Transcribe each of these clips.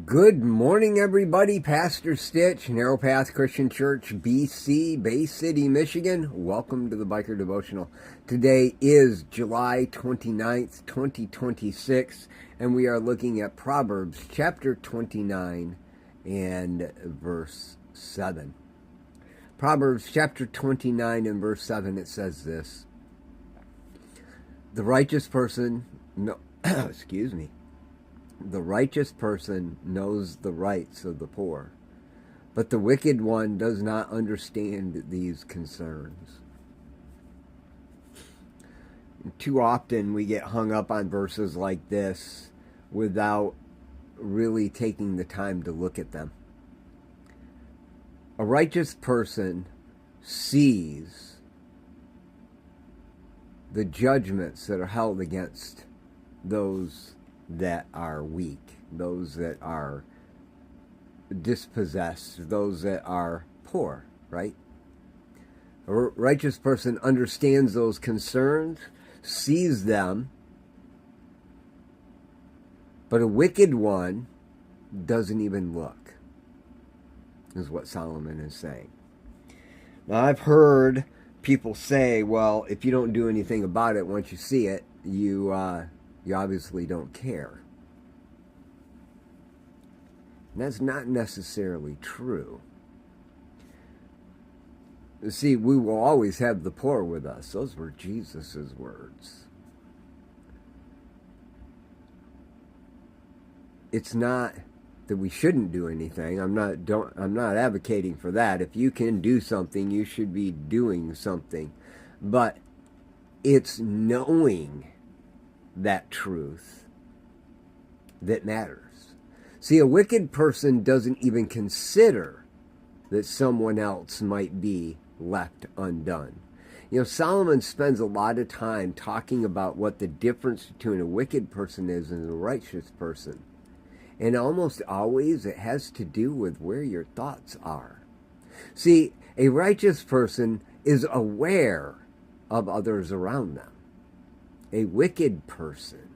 Good morning, everybody. Pastor Stitch, Narrow Path Christian Church, BC, Bay City, Michigan. Welcome to the Biker Devotional. Today is July 29th, 2026, and we are looking at Proverbs chapter 29 and verse 7. Proverbs chapter 29 and verse 7, it says this: The righteous person, The righteous person knows the rights of the poor, but the wicked one does not understand these concerns. Too often we get hung up on verses like this without really taking the time to look at them. A righteous person sees the judgments that are held against those that are weak, those that are dispossessed, those that are poor, right? A righteous person understands those concerns, sees them, but a wicked one doesn't even look, is what Solomon is saying. Now, I've heard people say, well, if you don't do anything about it, once you see it, you obviously don't care. And that's not necessarily true. You see, we will always have the poor with us. Those were Jesus's words. It's not that we shouldn't do anything. I'm not advocating for that. If you can do something, you should be doing something. But it's knowing that truth that matters. See, a wicked person doesn't even consider that someone else might be left undone. You know, Solomon spends a lot of time talking about what the difference between a wicked person is and a righteous person. And almost always it has to do with where your thoughts are. See, a righteous person is aware of others around them. A wicked person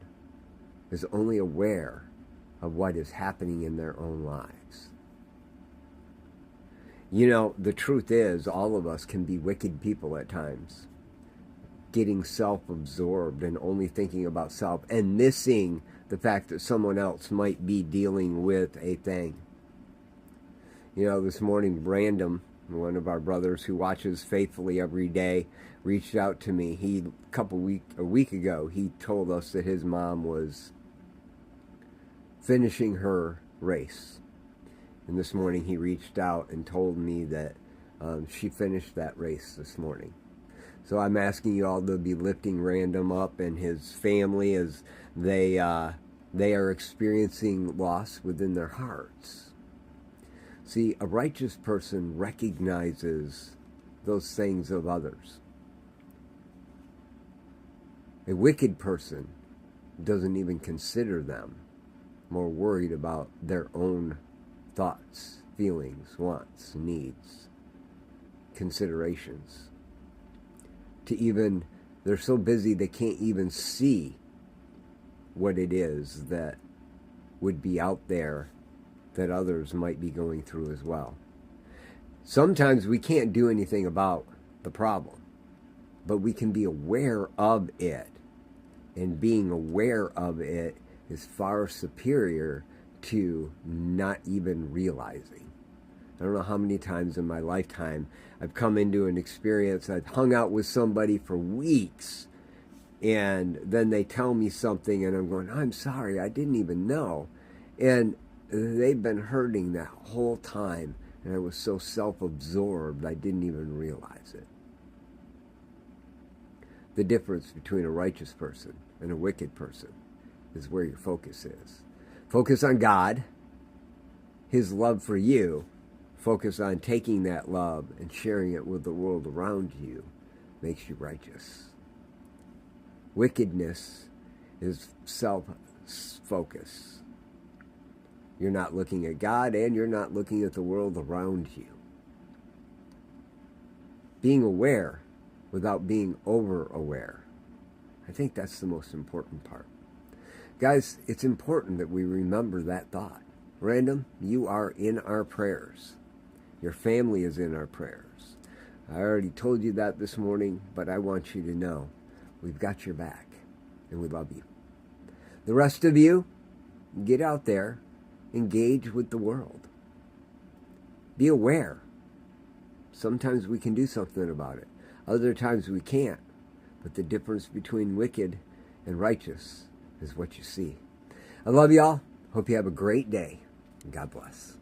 is only aware of what is happening in their own lives. You know, the truth is, all of us can be wicked people at times, getting self-absorbed and only thinking about self and missing the fact that someone else might be dealing with a thing. You know, this morning, Brandon, one of our brothers who watches faithfully every day, reached out to me. A week ago, he told us that his mom was finishing her race. And this morning he reached out and told me that she finished that race this morning. So I'm asking you all to be lifting Random up and his family as they are experiencing loss within their hearts. See, a righteous person recognizes those things of others. A wicked person doesn't even consider them, more worried about their own thoughts, feelings, wants, needs, considerations. They're so busy they can't even see what it is that would be out there that others might be going through as well. Sometimes we can't do anything about the problem, but we can be aware of it. And being aware of it is far superior to not even realizing. I don't know how many times in my lifetime I've come into an experience, I've hung out with somebody for weeks, and then they tell me something and I'm going, I'm sorry, I didn't even know. And they've been hurting that whole time, and I was so self-absorbed I didn't even realize it. The difference between a righteous person and a wicked person is where your focus is. Focus on God, His love for you. Focus on taking that love and sharing it with the world around you makes you righteous. Wickedness is self-focus. You're not looking at God and you're not looking at the world around you. Being aware without being over-aware. I think that's the most important part. Guys, it's important that we remember that thought. Random, you are in our prayers. Your family is in our prayers. I already told you that this morning, but I want you to know we've got your back and we love you. The rest of you, get out there, engage with the world. Be aware. Sometimes we can do something about it. Other times we can't. But the difference between wicked and righteous is what you see. I love y'all. Hope you have a great day. God bless.